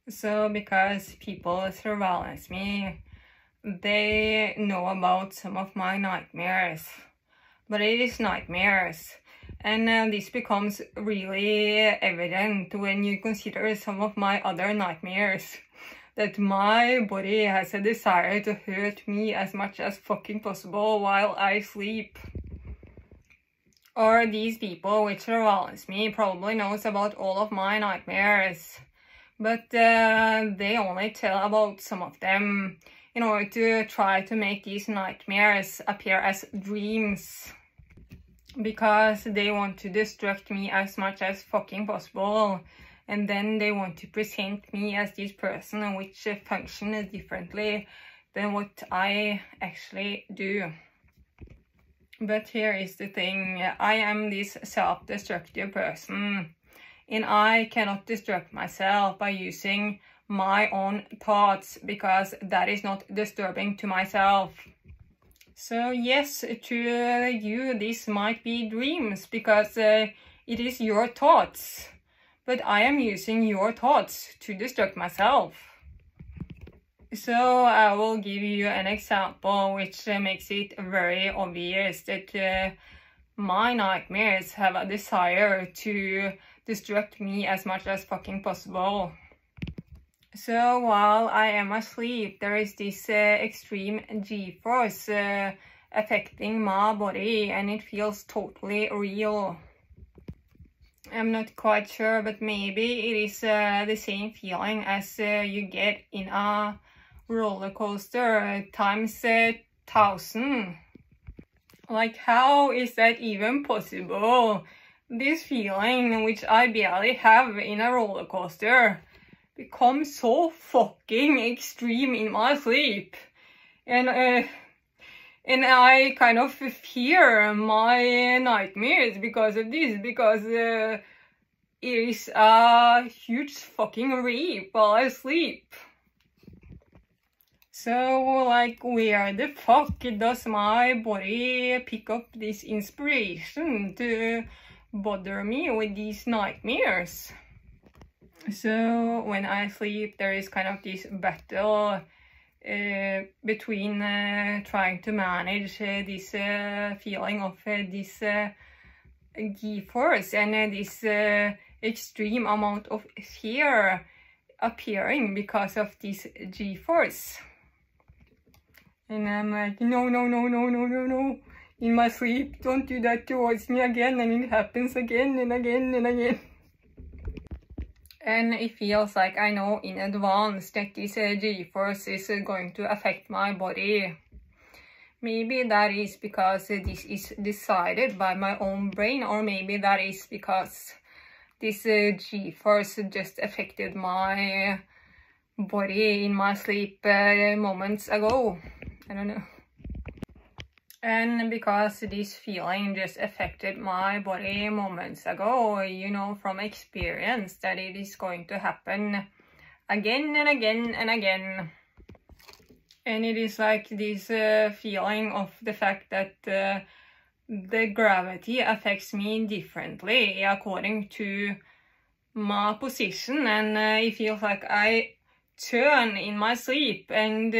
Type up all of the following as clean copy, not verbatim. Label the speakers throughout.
Speaker 1: So because people surveillance me, they know about some of my nightmares, but it is nightmares. And this becomes really evident when you consider some of my other nightmares. That my body has a desire to hurt me as much as fucking possible while I sleep. Or these people which surveillance me probably knows about all of my nightmares. But they only tell about some of them in order to try to make these nightmares appear as dreams. Because they want to distract me as much as fucking possible. And then they want to present me as this person which functions differently than what I actually do. But here is the thing, I am this self-destructive person. And I cannot distract myself by using my own thoughts, because that is not disturbing to myself. So yes, to you this might be dreams, because it is your thoughts. But I am using your thoughts to distract myself. So I will give you an example which makes it very obvious that my nightmares have a desire to distract me as much as fucking possible. So while I am asleep, there is this extreme G-force affecting my body, and it feels totally real. I'm not quite sure, but maybe it is the same feeling as you get in a roller coaster times 1,000. Like, how is that even possible? This feeling, which I barely have in a roller coaster, becomes so fucking extreme in my sleep. And I kind of fear my nightmares because of this, because it is a huge fucking rape while I sleep. So, like, where the fuck does my body pick up this inspiration to bother me with these nightmares? So, when I sleep, there is kind of this battle between trying to manage this feeling of this G-force and this extreme amount of fear appearing because of this G-force. And I'm like, no, in my sleep, don't do that towards me again, and it happens again and again and again. And it feels like I know in advance that this G-force is going to affect my body. Maybe that is because this is decided by my own brain, or maybe that is because this G-force just affected my body in my sleep moments ago. I don't know. And because this feeling just affected my body moments ago, you know from experience that it is going to happen again and again and again. And it is like this feeling of the fact that the gravity affects me differently according to my position, and it feels like I turn in my sleep, and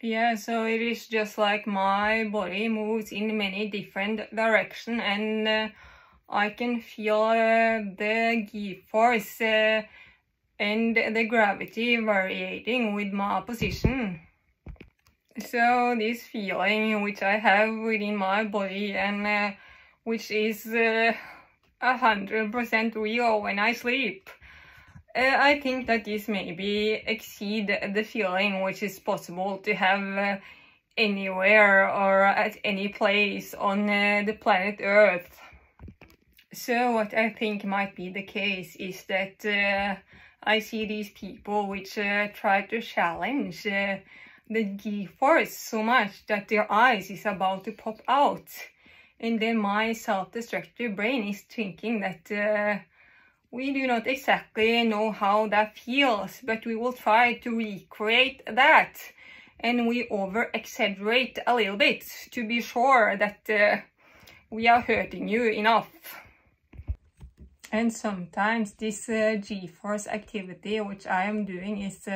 Speaker 1: yeah, so it is just like my body moves in many different directions, and I can feel the G-force and the gravity varying with my position. So this feeling which I have within my body, and which is 100% real when I sleep, I think that this maybe exceed the feeling which is possible to have anywhere or at any place on the planet Earth. So what I think might be the case is that I see these people which try to challenge the G-force so much that their eyes is about to pop out. And then my self-destructive brain is thinking that we do not exactly know how that feels, but we will try to recreate that. And we over-exaggerate a little bit to be sure that we are hurting you enough. And sometimes this G-force activity which I am doing is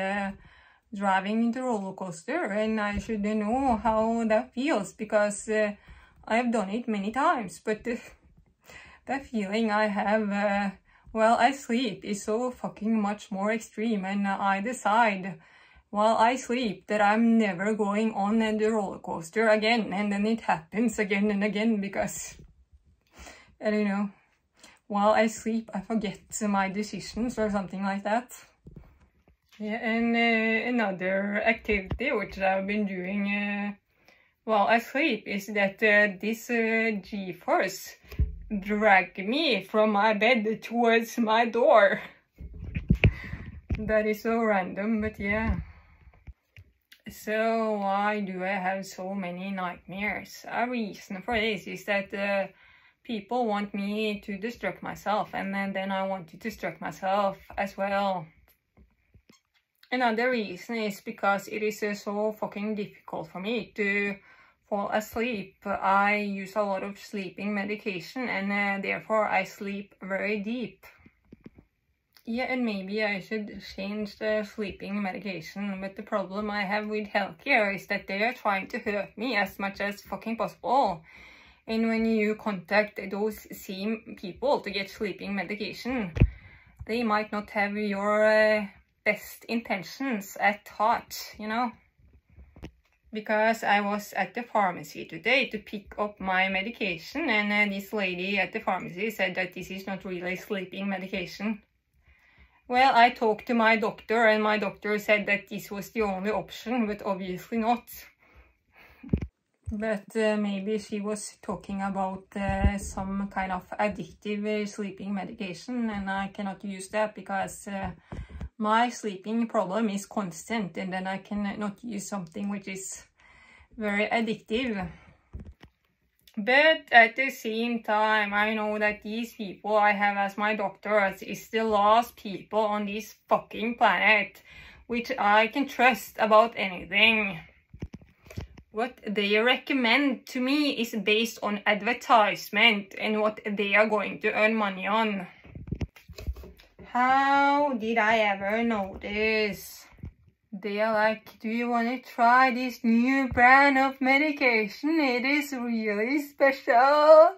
Speaker 1: driving the roller coaster, and I should know how that feels because I've done it many times. But the feeling I have while I sleep is so fucking much more extreme, and I decide while I sleep that I'm never going on the roller coaster again, and then it happens again and again because, I don't know, while I sleep I forget my decisions or something like that. Yeah, and another activity which I've been doing while I sleep is that this G-force drag me from my bed towards my door. That is so random, but yeah. So why do I have so many nightmares? A reason for this is that people want me to destruct myself, and then I want to destruct myself as well. Another reason is because it is so fucking difficult for me to fall asleep. I use a lot of sleeping medication, and therefore I sleep very deep. Yeah, and maybe I should change the sleeping medication, but the problem I have with healthcare is that they are trying to hurt me as much as fucking possible. And when you contact those same people to get sleeping medication, they might not have your best intentions at heart, you know? Because I was at the pharmacy today to pick up my medication, and this lady at the pharmacy said that this is not really sleeping medication. Well, I talked to my doctor, and my doctor said that this was the only option, but obviously not. But maybe she was talking about some kind of addictive sleeping medication, and I cannot use that because my sleeping problem is constant, and then I cannot use something which is very addictive. But at the same time, I know that these people I have as my doctors is the last people on this fucking planet which I can trust about anything. What they recommend to me is based on advertisement and what they are going to earn money on. How did I ever know this? They are like, do you want to try this new brand of medication? It is really special.